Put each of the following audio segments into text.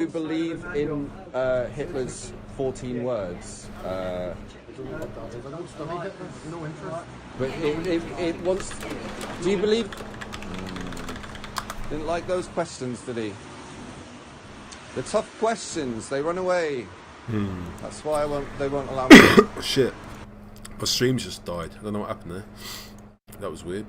you believe in Hitler's 14 words? But it wants. Do you believe? Didn't like those questions, did he? The tough questions, they run away. That's why they won't allow me. Shit. My streams just died. I don't know what happened there. That was weird.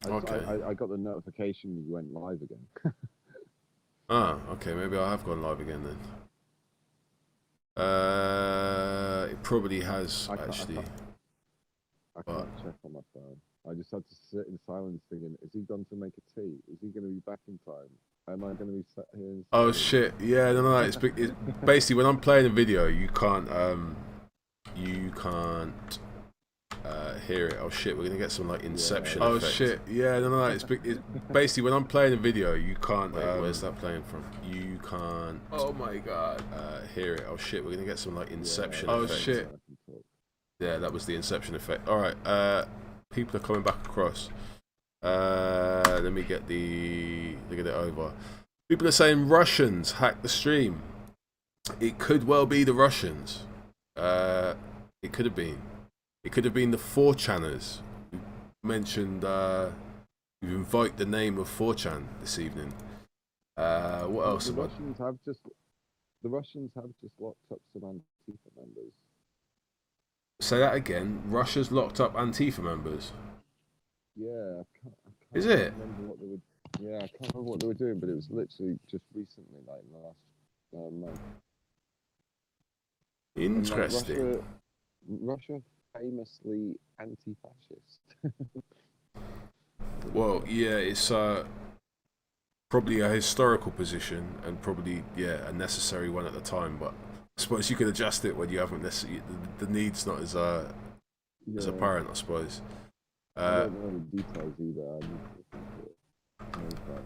Okay. I got the notification you went live again. Okay, maybe I have gone live again then. It probably has, actually. I can't check on my phone. I just had to sit in silence thinking, is he gone to make a tea? Is he going to be back in time? Am I going to be sat here in silence? Oh shit, yeah, no. It's basically when I'm playing a video, you can't hear it. Oh shit, we're gonna get some like Inception effect. Oh shit, yeah, no. It's basically when I'm playing a video, you can't. Where's that playing from? You can't. Oh my god. Hear it. Oh shit, we're gonna get some like Inception effect. Oh shit. Yeah, that was the Inception effect. All right, people are coming back across. Let me get it over. People are saying Russians hacked the stream. It could well be the Russians. It could have been. It could have been the 4chaners. We mentioned we've invoked the name of 4chan this evening. What else? The Russians have just locked up some Antifa members. Say that again. Russia's locked up Antifa members. Yeah, I can't Is it? remember what they were. Yeah, I can't remember what they were doing, but it was literally just recently, like in the last month. Interesting. And, like, Russia famously anti-fascist. Well, yeah, it's probably a historical position and probably a necessary one at the time. But I suppose you can adjust it when you haven't necessarily the need's not as apparent, I suppose. I don't know the details either. I need to find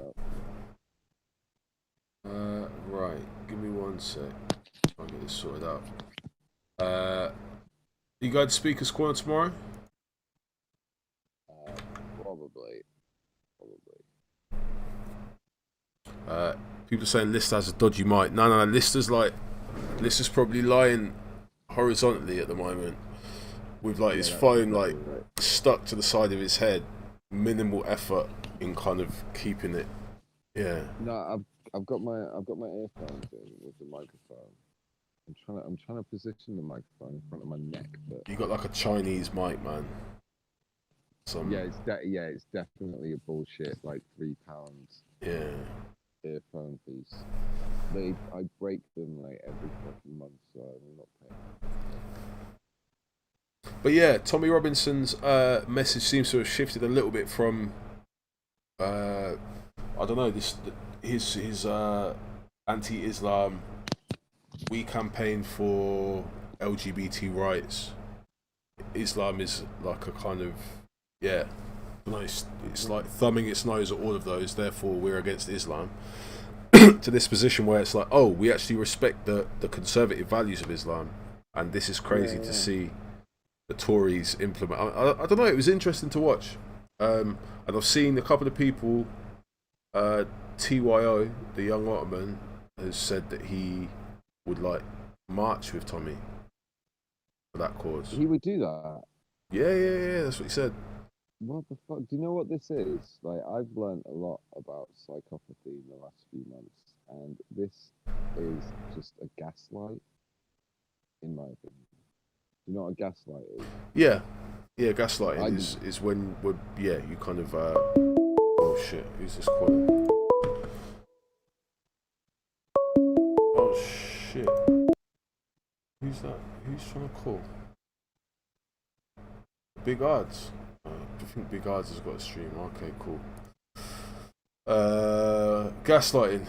out. Right, give me one sec. I'll get this sorted out. You guys Speakers Corner tomorrow? Probably. People are saying Lister has a dodgy mic. No, Lister's probably lying horizontally at the moment with like his phone like stuck to the side of his head. Minimal effort in kind of keeping it. Yeah. No, I've got my earphones in with the microphone. I'm trying to position the microphone in front of my neck, but You got like a Chinese mic, man. it's definitely a bullshit like £3 earphone piece. I break them like every fucking month, so I'm not paying. But yeah, Tommy Robinson's message seems to have shifted a little bit from I don't know, his anti-Islam, we campaign for LGBT rights. Islam is like a kind of nice. It's like thumbing its nose at all of those. Therefore, we're against Islam. To this position where it's like, oh, we actually respect the conservative values of Islam, and this is crazy to see the Tories implement. I don't know. It was interesting to watch, and I've seen a couple of people. TYO, the young Ottoman, has said that he would like march with Tommy for that cause. He would do that. Yeah. That's what he said. What the fuck? Do you know what this is? Like, I've learned a lot about psychopathy in the last few months, and this is just a gaslight, in my opinion. Do you know what a gaslight is? Yeah, gaslighting is when you kind of oh shit, who's this calling? Oh shit, who's that? Who's trying to call? Big Odds. I think Big Odds has got a stream. Okay, cool. Gaslighting.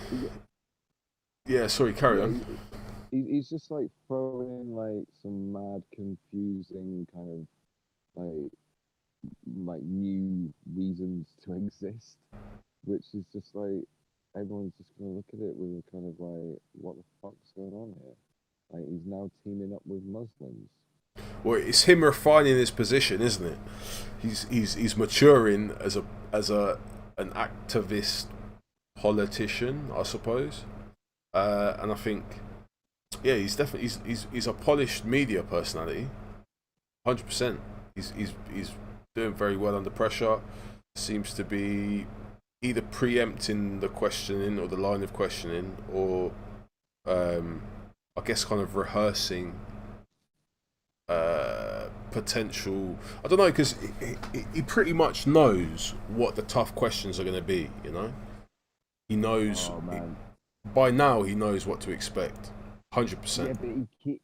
Yeah, sorry, carry on. He's just like throwing in like some mad, confusing kind of like new reasons to exist, which is just like everyone's just gonna look at it with a kind of like, what the fuck's going on here? Like, he's now teaming up with Muslims. Well, it's him refining his position, isn't it? He's maturing as an activist politician, I suppose. And I think, yeah, he's definitely he's a polished media personality, 100%. He's doing very well under pressure. Seems to be either preempting the questioning or the line of questioning, or I guess kind of rehearsing potential. I don't know, because he pretty much knows what the tough questions are going to be. You know, he knows. Oh, man. By now, he knows what to expect. 100%. Yeah, but he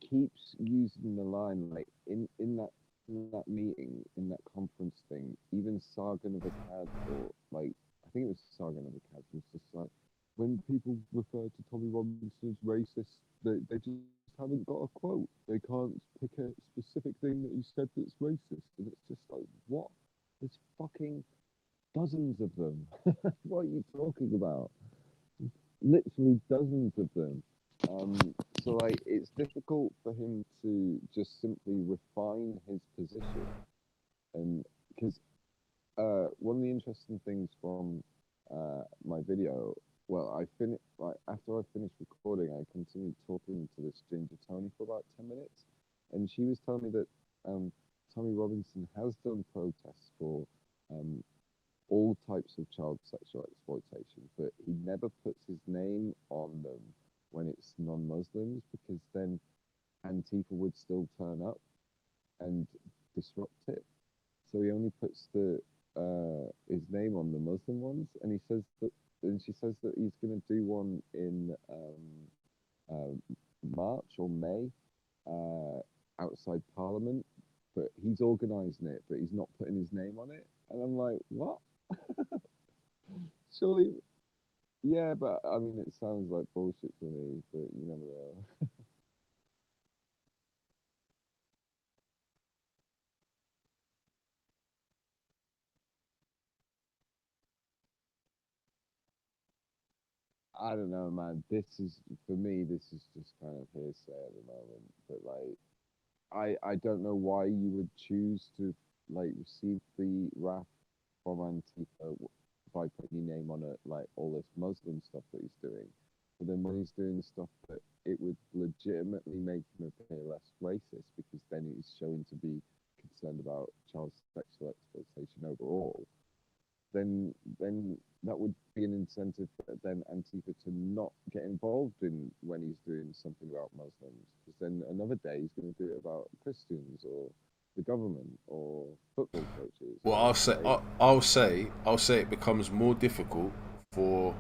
keeps using the line like in that meeting, in that conference thing. Even Sargon of Akkad, or like I think it was Sargon of Akkad, was just like, when people refer to Tommy Robinson as racist, they just haven't got a quote. They can't pick a specific thing that he said that's racist, and it's just like, what? There's fucking dozens of them. What are you talking about? Literally dozens of them. So like, it's difficult for him to just simply refine his position, and because one of the interesting things from my video, well, after I finished recording, I continued talking to this Ginger Tony for about 10 minutes, and she was telling me that Tommy Robinson has done protests for all types of child sexual exploitation, but he never puts his name on them when it's non-Muslims, because then Antifa would still turn up and disrupt it. So he only puts his name on the Muslim ones, and he says that, and she says that he's going to do one in March or May outside Parliament, but he's organising it, but he's not putting his name on it. And I'm like, what? Surely, yeah, but I mean, it sounds like bullshit to me, but you never know. I don't know, man. This is, for me, this is just kind of hearsay at the moment. But like, I don't know why you would choose to like receive the wrath from Antifa by putting your name on it, like all this Muslim stuff that he's doing. But then when he's doing stuff that it would legitimately make him appear less racist, because then he's showing to be concerned about child sexual exploitation overall, then that would be an incentive for then Antifa to not get involved in when he's doing something about Muslims, because then another day he's going to do it about Christians or the government or football coaches. Well, I'll say it becomes more difficult for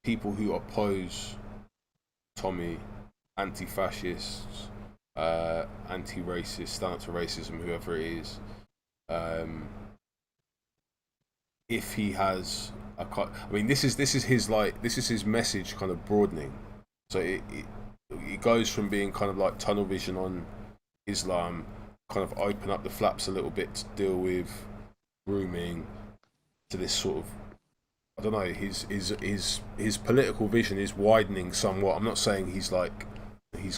people who oppose Tommy, anti-fascists, anti-racist, stand up to racism, whoever it is. If he has I mean, this is his message kind of broadening. So it goes from being kind of like tunnel vision on Islam, kind of open up the flaps a little bit to deal with grooming, to this sort of, I don't know, his political vision is widening somewhat. I'm not saying he's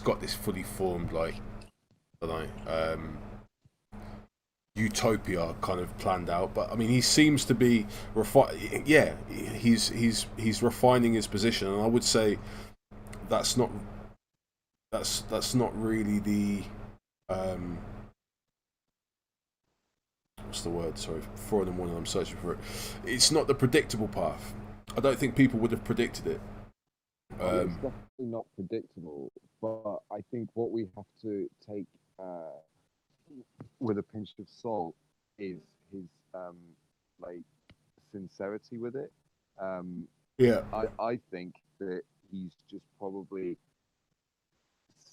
got this fully formed, like, I don't know, utopia kind of planned out, but I mean, he seems to be he's refining his position, and I would say that's not really the what's the word? Sorry, 4 in the morning, I'm searching for it. It's not the predictable path. I don't think people would have predicted it. It's definitely not predictable, but I think what we have to take with a pinch of salt is his like sincerity with it. I think that he's just probably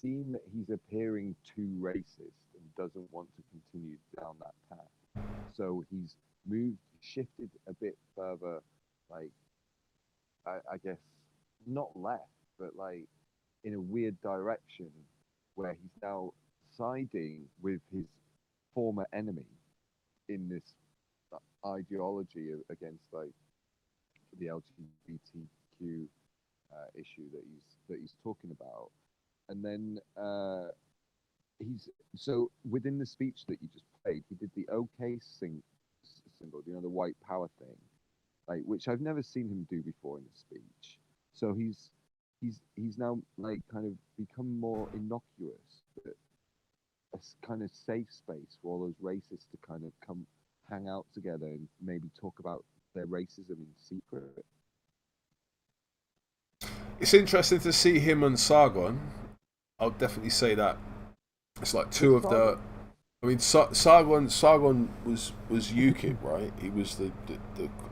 seen that he's appearing too racist and doesn't want to continue down that path. So he's shifted a bit further, like I guess not left, but like in a weird direction, where he's now siding with his former enemy in this ideology against like the LGBTQ issue that he's talking about. And then so within the speech that you just played, he did the OK symbol, the white power thing, like, which I've never seen him do before in a speech. So he's now like kind of become more innocuous, but a kind of safe space for all those racists to kind of come hang out together and maybe talk about their racism in secret. It's interesting to see him and Sargon. I'll definitely say that. It's like two of the. I mean, Sargon was UKIP, right? He was the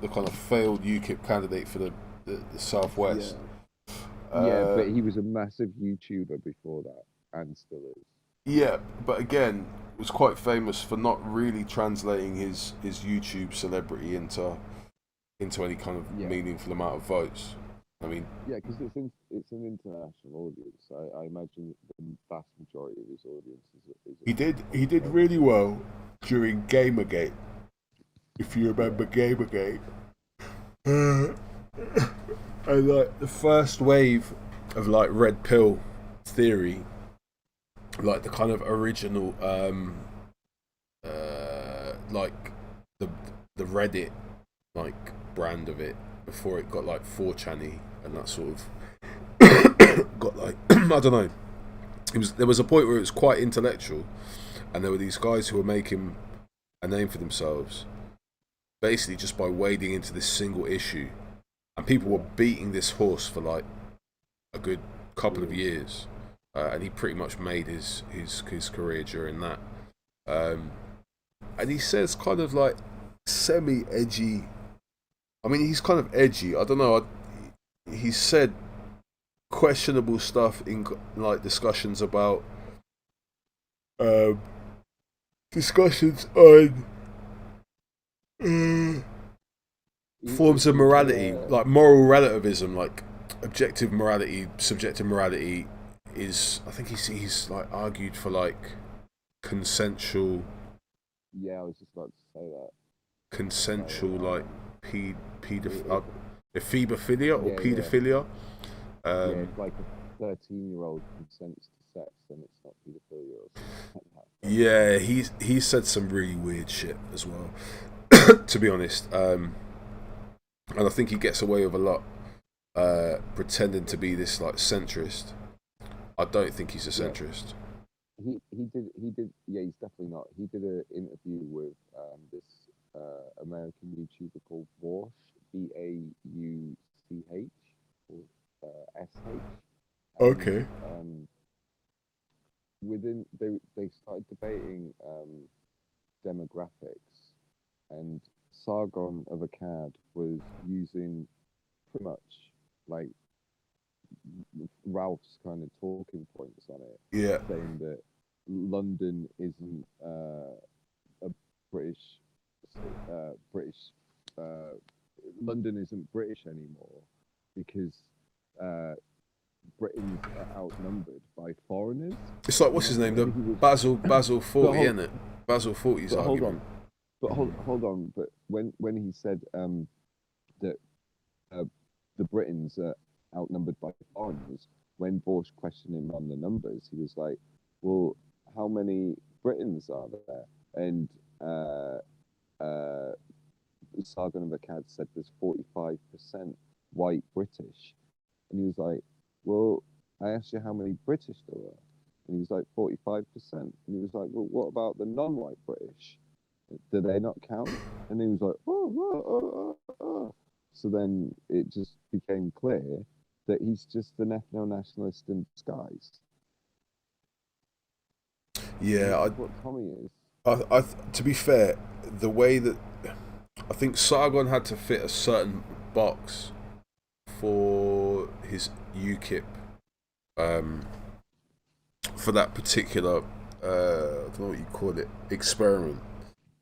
kind of failed UKIP candidate for the Southwest. Yeah, but he was a massive YouTuber before that, and still is. Yeah, but again, was quite famous for not really translating his YouTube celebrity into any kind of meaningful amount of votes. I mean, yeah, because it's an international audience. I imagine the vast majority of his audience is. He did really well during Gamergate. If you remember Gamergate, and like the first wave of like red pill theory, like the kind of original, like the Reddit like brand of it before it got like 4chan-y and that sort of got like I don't know. There was a point where it was quite intellectual, and there were these guys who were making a name for themselves, basically just by wading into this single issue, and people were beating this horse for like a good couple of years, and he pretty much made his career during that. And he says kind of like semi-edgy. I mean, he's kind of edgy. I don't know. He said questionable stuff in like discussions about discussions on forms of morality, like moral relativism, like objective morality, subjective morality is. I think he's like argued for like consensual. Yeah, I was just about to say that. Consensual, like ephebophilia or paedophilia. Yeah, if like a 13-year-old consents to sex, then it's not paedophilia or something like that. Yeah, he said some really weird shit as well, to be honest. And I think he gets away with a lot, pretending to be this like centrist. I don't think he's a centrist. He did. Yeah, he's definitely not. He did an interview with this American YouTuber called Bausch, Bauch, or SH. Okay. Within they started debating demographics, and Sargon of Akkad was using pretty much like Ralph's kind of talking points on it. Yeah. Saying that London isn't a British. London isn't British anymore because Britons are outnumbered by foreigners. It's like what's his name? The Basil 40, isn't it? Basil 40's argument. Hold on. But when he said that the Britons are outnumbered by foreigners, when Bausch questioned him on the numbers, he was like, "Well, how many Britons are there?" And Sargon of Akkad said there's 45% white British, and he was like, "Well, I asked you how many British there were," and he was like 45%, and he was like, "Well, what about the non-white British? Do they not count?" And he was like, "Oh. So then it just became clear that he's just an ethno-nationalist in disguise. Yeah, that's what Tommy is. To be fair, the way that I think Sargon had to fit a certain box for his UKIP, for that particular, I don't know what you call it, experiment,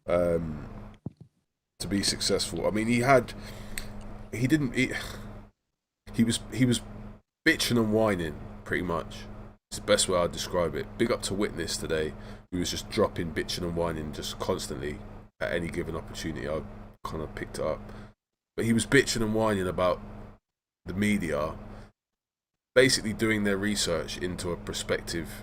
to be successful. I mean, he was bitching and whining, pretty much. It's the best way I'd describe it. Big up to Witness today, who was just dropping bitching and whining just constantly at any given opportunity. I kind of picked it up. But he was bitching and whining about the media basically doing their research into a prospective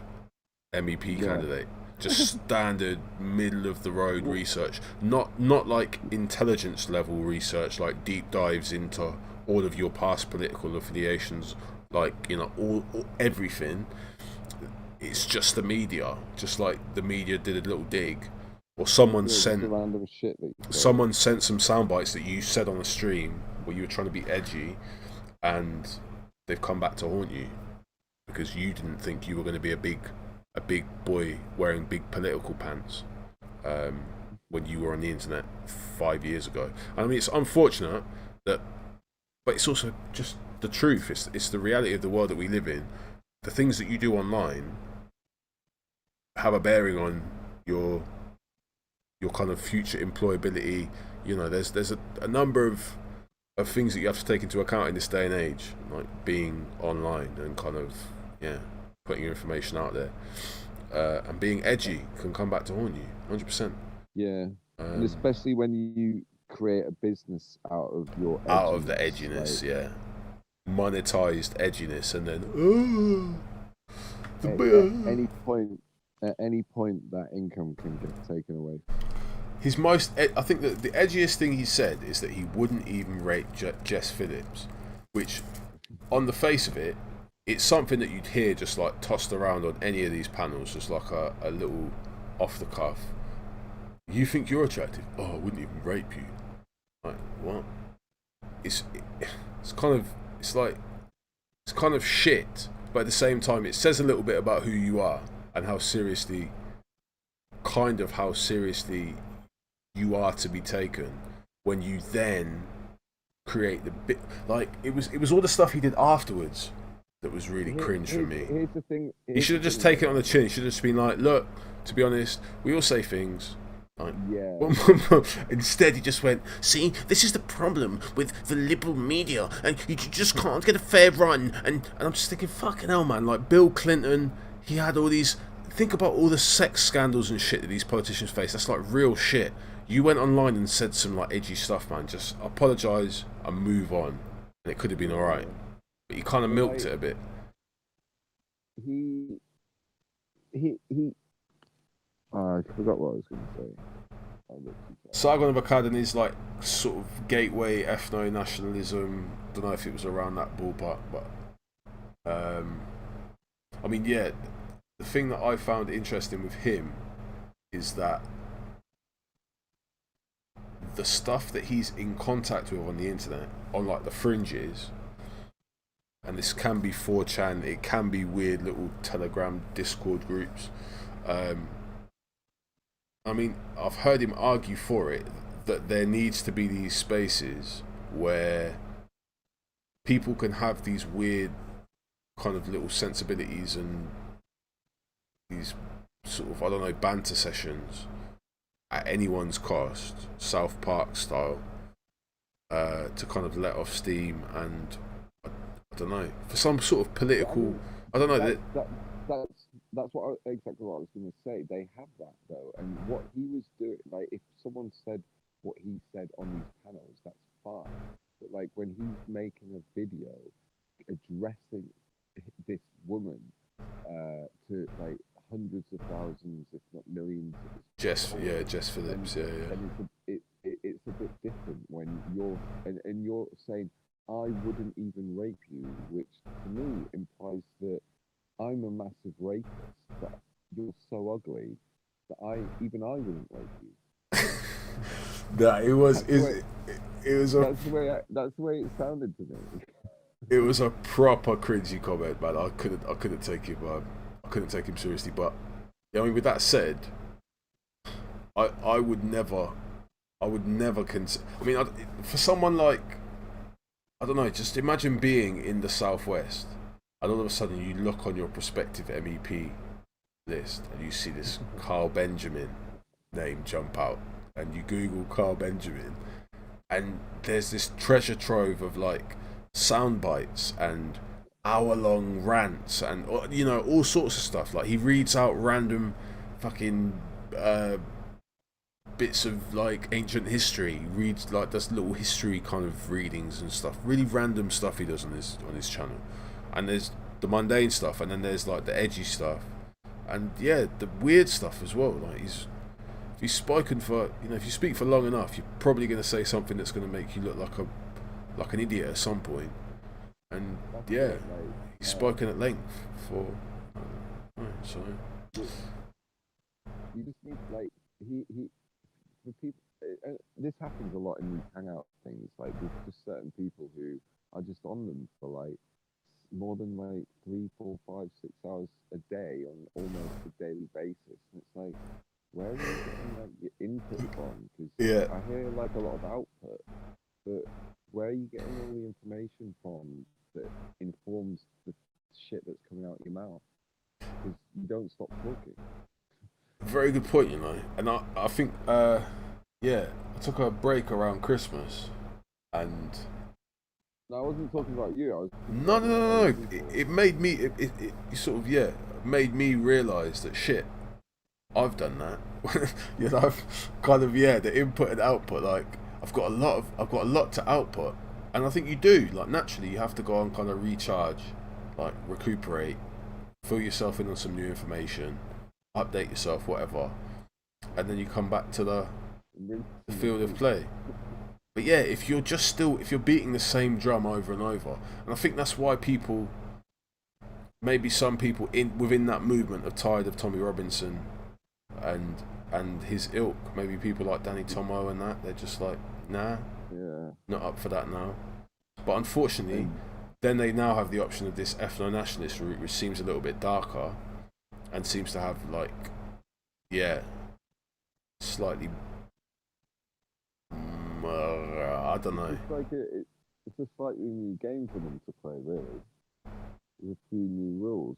MEP candidate. just standard middle of the road research, not like intelligence level research, like deep dives into all of your past political affiliations, like, you know, all everything. It's just the media, just like the media did a little dig, or someone sent random shit that someone sent some sound bites that you said on the stream where you were trying to be edgy, and they've come back to haunt you because you didn't think you were going to be a big boy wearing big political pants when you were on the internet 5 years ago. And I mean, it's unfortunate that, but it's also just the truth. It's the reality of the world that we live in. The things that you do online have a bearing on your kind of future employability. You know, there's a number of things that you have to take into account in this day and age, like being online and kind of putting your information out there, and being edgy can come back to haunt you 100%. Yeah, and especially when you create a business out of the edginess, like, monetized edginess, and then at any point that income can get taken away. I think that the edgiest thing he said is that he wouldn't even rate Jess Phillips, which on the face of it, it's something that you'd hear just like tossed around on any of these panels, just like a little off the cuff. You think you're attractive? Oh, I wouldn't even rape you. Like, what? It's kind of shit, but at the same time it says a little bit about who you are and how seriously you are to be taken when you then create the bit. Like, it was all the stuff he did afterwards that was really cringe for me. Here's the thing. He should have just taken it on the chin. He should have just been like, look, to be honest, we all say things. Like, instead he just went, see, this is the problem with the liberal media, and you just can't get a fair run. And I'm just thinking, fucking hell, man. Like, Bill Clinton, he had all these. Think about all the sex scandals and shit that these politicians face. That's like real shit. You went online and said some like edgy stuff, man. Just apologise and move on, and it could have been all right. But he kind of milked it a bit. I forgot what I was going to say. Sargon of Akkad and his like sort of gateway ethno-nationalism. Don't know if it was around that ballpark, but I mean, yeah. The thing that I found interesting with him is that the stuff that he's in contact with on the internet, on like the fringes, and this can be 4chan, it can be weird little Telegram Discord groups. I mean, I've heard him argue for it, that there needs to be these spaces where people can have these weird kind of little sensibilities and these sort of, I don't know, banter sessions at anyone's cost, South Park style, to kind of let off steam and, I don't know, for some sort of political, I don't know. That's exactly what I was going to say. They have that though, and what he was doing, like if someone said what he said on these panels, that's fine. But like when he's making a video addressing this woman to like hundreds of thousands, if not millions. Jess Phillips, and it's a bit different when you're saying I wouldn't even rape you, which to me implies that I'm a massive rapist, that you're so ugly that I wouldn't rape you. That's the way it sounded to me. It was a proper cringy comment, man. I couldn't take him. I couldn't take him seriously. But I mean, with that said, I would never consider. I mean, for someone like, I don't know, just imagine being in the Southwest, and all of a sudden you look on your prospective MEP list and you see this Carl Benjamin name jump out, and you Google Carl Benjamin, and there's this treasure trove of like sound bites and hour-long rants and, you know, all sorts of stuff. Like, he reads out random fucking bits of like ancient history. He reads like, does little history kind of readings and stuff, really random stuff he does on his channel. And there's the mundane stuff, and then there's like the edgy stuff, And yeah, the weird stuff as well. Like if you speak for long enough, you're probably going to say something that's going to make you look like an idiot at some point. And yeah, he's spoken at length for. So you just need he for people. This happens a lot in these hangout things. Like there's just certain people who are just on them for like more than like 3, 4, 5, 6 hours a day on almost a daily basis. And it's like, where are you getting like your input from? Because I hear like a lot of output, but where are you getting all the information from that informs the shit that's coming out of your mouth? Because you don't stop talking. Very good point, And I think, I took a break around Christmas, and no, I wasn't talking about you. I was no. It made me. It sort of made me realise that shit, I've done that. I've kind of the input and output. Like I've got a lot to output, and I think you do. Like naturally, you have to go and kind of recharge, like recuperate, fill yourself in on some new information, update yourself, whatever, and then you come back to the field of play. But yeah, if you're beating the same drum over and over, and I think that's why maybe some people within that movement are tired of Tommy Robinson and his ilk. Maybe people like Danny Tomo and that, they're just like, nah, not up for that now. But unfortunately, then they now have the option of this ethno-nationalist route, which seems a little bit darker and seems to have slightly. I don't know. It's a slightly new game for them to play, really. With a few new rules.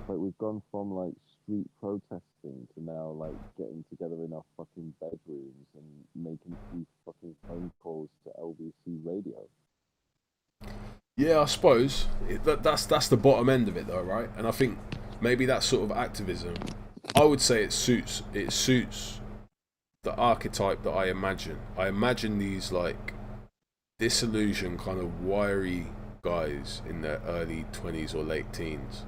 Like we've gone from like street protesting to now like getting together in our fucking bedrooms and making these fucking phone calls to LBC radio. Yeah, I suppose that's the bottom end of it, though, right? And I think maybe that sort of activism, I would say it suits the archetype that I imagine. I imagine these like disillusioned, kind of wiry guys in their early 20s or late teens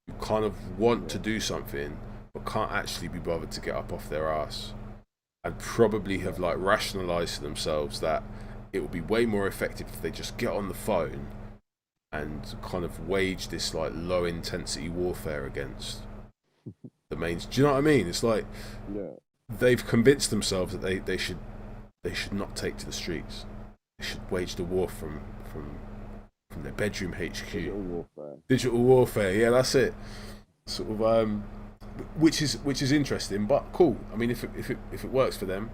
who kind of want to do something but can't actually be bothered to get up off their ass, and probably have like rationalized to themselves that it would be way more effective if they just get on the phone and kind of wage this like low intensity warfare against the mains. Do you know what I mean? It's like they've convinced themselves that they should not take to the streets. They should wage the war from their bedroom HQ. Digital warfare. Yeah, that's it. Sort of which is interesting, but cool. I mean, if it works for them,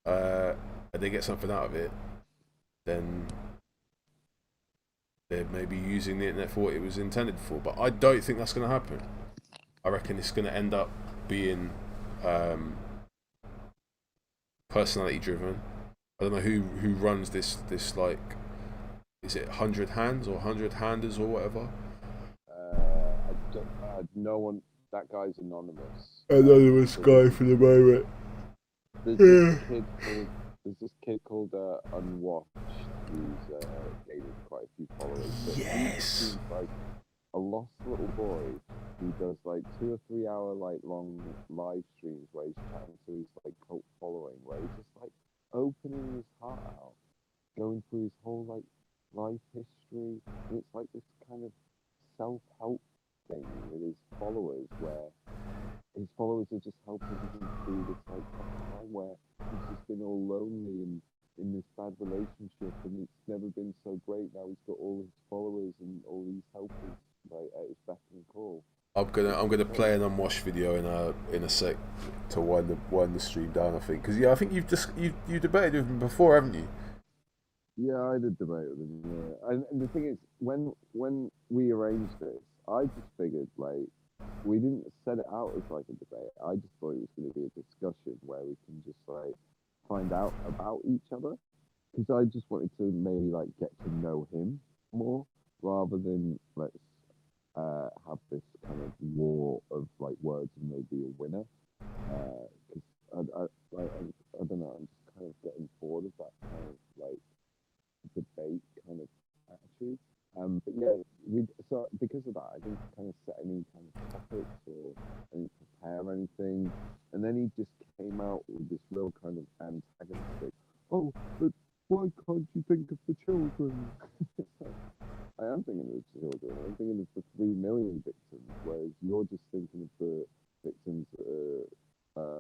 and they get something out of it, then they're maybe using the internet for what it was intended for. But I don't think that's going to happen. I reckon it's going to end up being personality driven. I don't know who runs this like, is it 100 hands or 100 handers or whatever? No one. That guy's anonymous. Anonymous guy for the moment. There's this kid called Unwatched who's gained quite a few followers. Yes. He's like a lost little boy who does like 2 or 3 hour like long live streams where he's chatting to his like cult following, where he's just like opening his heart out, going through his whole like life history, and it's like this kind of self-help thing with his followers, where his followers are just helping him through this like time where he's just been all lonely and in this bad relationship, and it's never been so great. Now he's got all his followers and all these helpers like at his beck and call. I'm gonna play an unwashed video in a sec to wind the stream down. I think because I think you debated with him before, haven't you? Yeah, I did debate with him. Yeah, and the thing is, when we arranged this, I just figured like we didn't set it out as like a debate. I just thought it was going to be a discussion where we can just like find out about each other, because I just wanted to maybe like get to know him more rather than let's have this kind of war of like words and maybe a winner. Because I don't know, I'm just kind of getting bored of that kind of like debate kind of attitude. But yeah, so because of that, I didn't kind of set any kind of topics or any prepare anything, and then he just came out with this real kind of antagonistic. Oh, but why can't you think of the children? I am thinking of the children. I'm thinking of the 3 million victims, whereas you're just thinking of the